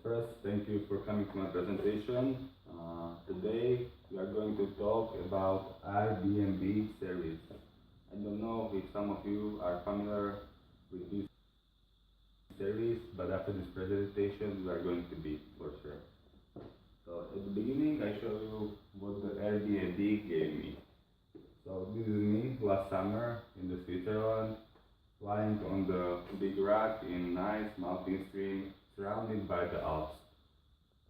first, thank you for coming to my presentation. Today we are going to talk about AIRBNB service. I don't know if some of you are familiar with this service, but after this presentation we are going to be for sure. So at the beginning I show you what the AIRBNB gave me. So this is me last summer in the Switzerland, lying on the big rock in nice mountain stream surrounded by the Alps.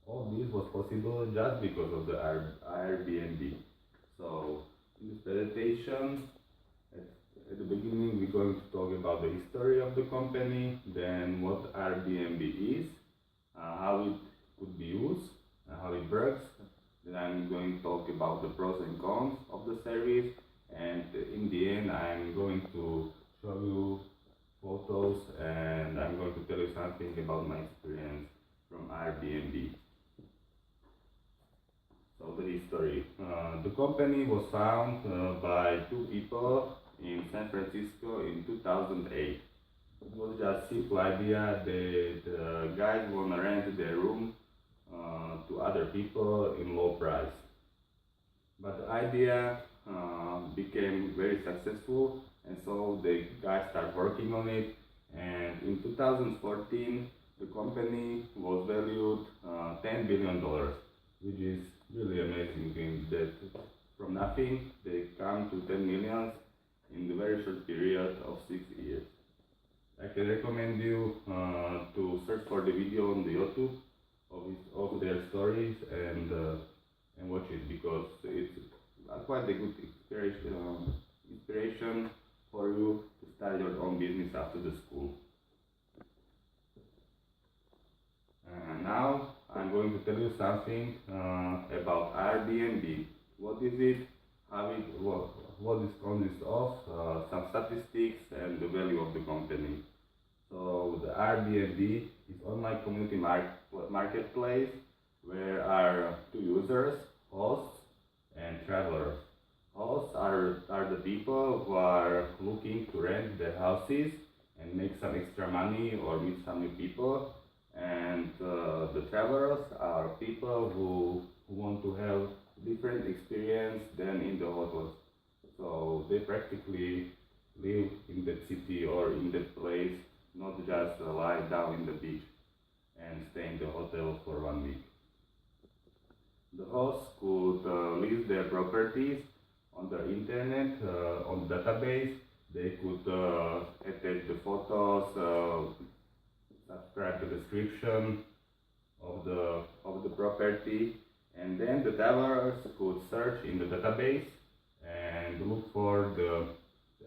All this was possible just because of the AIRBNB. So in this presentation, at the beginning we're going to talk about the history of the company, then what AIRBNB is, how it could be used, how it works. Then I'm going to talk about the pros and cons of the service, and in the end I'm going to show you photos and I'm going to tell you something about my experience from AIRBNB. So the history. The company was founded by two people in San Francisco in 2008. It was just a simple idea that guys want to rent their room to other people in low price. But the idea became very successful, and so the guys started working on it, and in 2014 the company was valued $10 billion, which is really amazing thing that from nothing they come to 10 million in the very short period of 6 years. I can recommend you to search for the video on the YouTube of their stories and watch it, because it's quite a good inspiration for you to start your own business after the school. Now I'm going to tell you something about AIRBNB. What is it? What it consists of? Some statistics and the value of the company. So the AIRBNB is online community marketplace where are two users, hosts and travelers. Hosts are the people who are looking to rent their houses and make some extra money or meet some new people. And the travelers are people who want to have different experience than in the hotels. So they practically live in that city or in that place, not just lie down in the beach and stay in the hotel for 1 week. The hosts could list their properties on the internet, on the database. They could attach the photos, subscribe the description of the property, and then the travelers could search in the database and look for the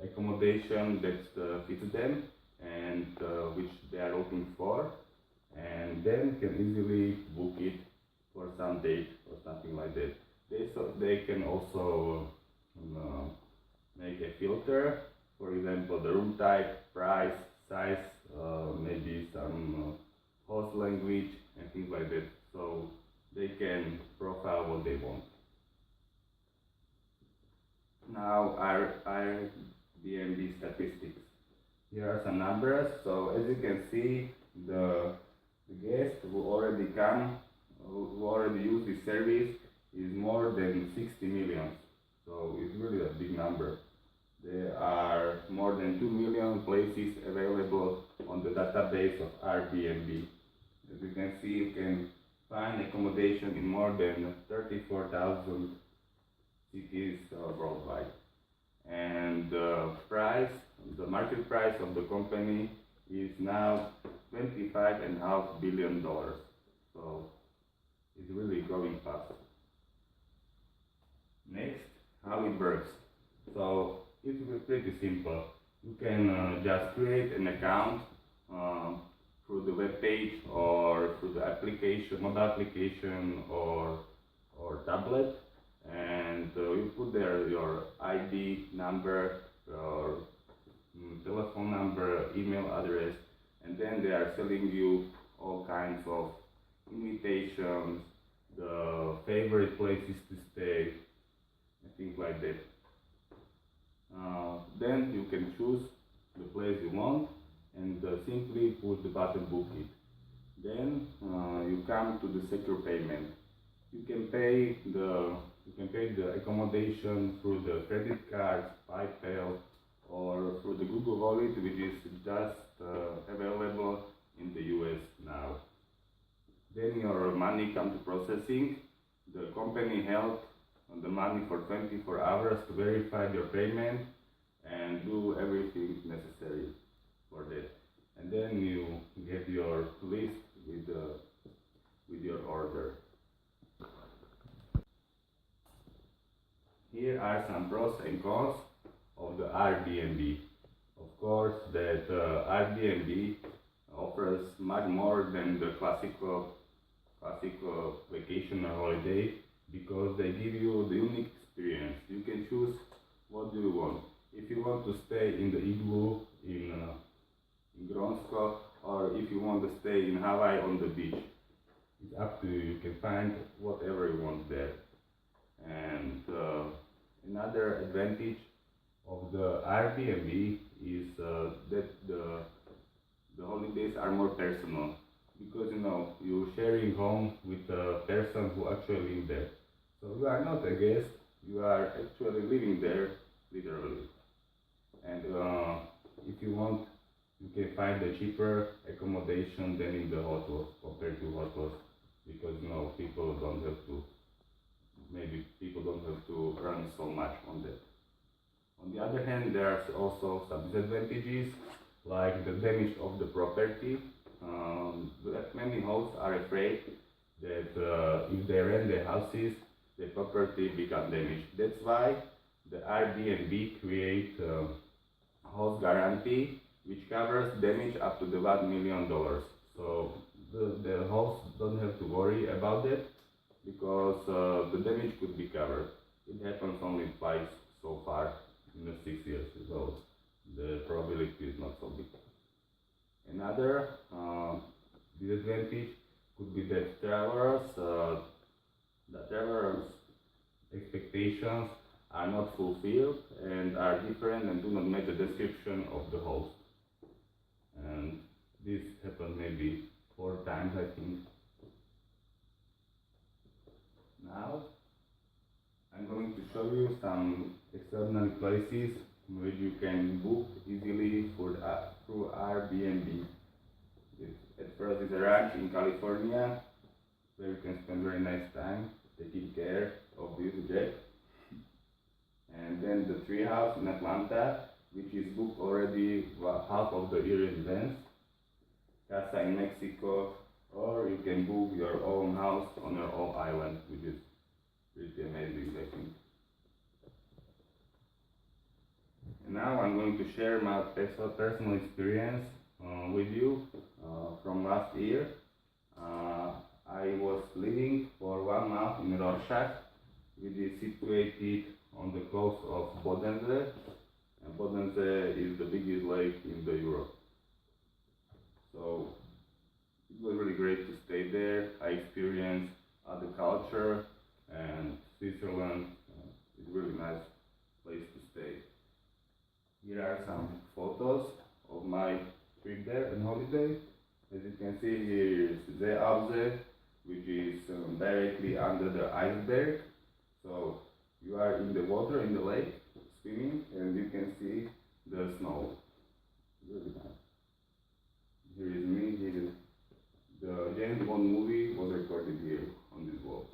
accommodation that fits them and which they are looking for, and then can easily book it for some date or something like that. They can also make a filter, for example the room type, price, size, maybe some host language and things like that, so they can profile what they want. Now AIRBNB statistics. Here are some numbers. So as you can see, the guests who already use this service is more than 60 million. So it's really a big number. There are more than 2 million places available on the database of AIRBNB. As you can see, you can find accommodation in more than 34,000 cities worldwide. And the market price of the company is now $25.5 billion. So it's really growing fast. Next, how it works. So it's pretty simple. You can just create an account through the web page or through the application, mobile application or tablet, and you put there your ID number, your telephone number, email address, and then they are selling you all kinds of invitations, the favorite places to stay, and things like that. Then you can choose the place you want and simply push the button book it. Then you come to the secure payment. You can pay the accommodation through the credit card, PayPal, or through the Google Wallet, which is just available in the US now. Then your money comes to processing. The company held the money for 24 hours to verify your payment and do everything necessary for that. And then you get your list with your order. Here are some pros and cons of the AIRBNB. Of course, that AIRBNB offers much more than the classical vacation or holiday, because they give you the unique experience. You can choose what do you want. If you want to stay in the igloo in Gronsko, or if you want to stay in Hawaii on the beach, it's up to you. You can find whatever you want there. And another advantage of the AIRBNB is that the holidays are more personal, because you're sharing home with a person who actually lives there. So you are not a guest, you are actually living there, literally. And if you want, you can find a cheaper accommodation than in the hotels, compared to hotels, because people don't have to run so much on that. On the other hand, there are also some disadvantages, like the damage of the property. Many hosts are afraid that if they rent their houses, the property become damaged. That's why the AIRBNB create host guarantee, which covers damage up to the $1 million. So the host don't have to worry about that, because the damage could be covered. It happens only twice so far in the 6 years, so the probability is not so big. Another disadvantage could be that travelers' expectations are not fulfilled and are different and do not match the description of the host. And this happened maybe 4 times, I think. Now I'm going to show you some extraordinary places which you can book easily through AIRBNB. At first is a ranch in California, where you can spend very nice time taking care of this jet. And then the tree house in Atlanta, which is booked already half of the year in advance. Casa in Mexico, or you can book your own house on your own island, which is pretty amazing, I think. And now I'm going to share my personal experience with you from last year. I was living for 1 month in Rorschach, which is situated on the coast of Bodensee, and Bodensee is the biggest lake in Europe. So it was really great to stay there. I experienced other culture, and Switzerland is a really nice place to stay. Here are some photos of my trip there on holiday. As you can see, here is Seeaufsee, which is directly under the iceberg. So you are in the water, in the lake, swimming, and you can see the snow. Really nice. Here is me. Here is the James Bond movie was recorded here on this wall.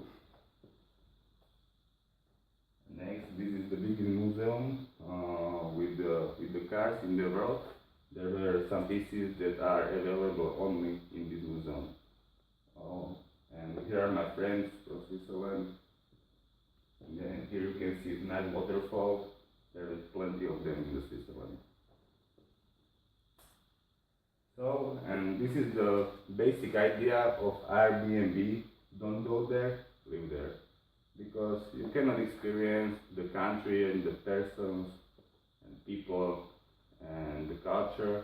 Next, this is the biggest museum with the cars in the world. There were some pieces that are available only in this museum. And here are my friends from Switzerland. And then here you can see a nice waterfall. There is plenty of them in Switzerland. So, and this is the basic idea of AIRBNB. Don't go there, live there. Because you cannot experience the country and the persons and people and the culture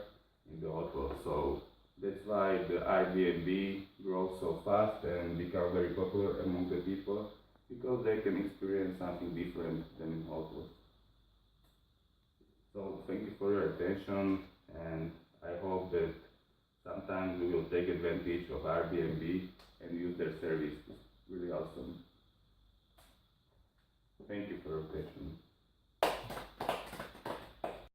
in the hotel. So that's why the AIRBNB grows so fast and become very popular among the people, because they can experience something different than in hotels. So thank you for your attention, and I hope that sometimes we will take advantage of AIRBNB and use their service. It's really awesome. Thank you for your attention.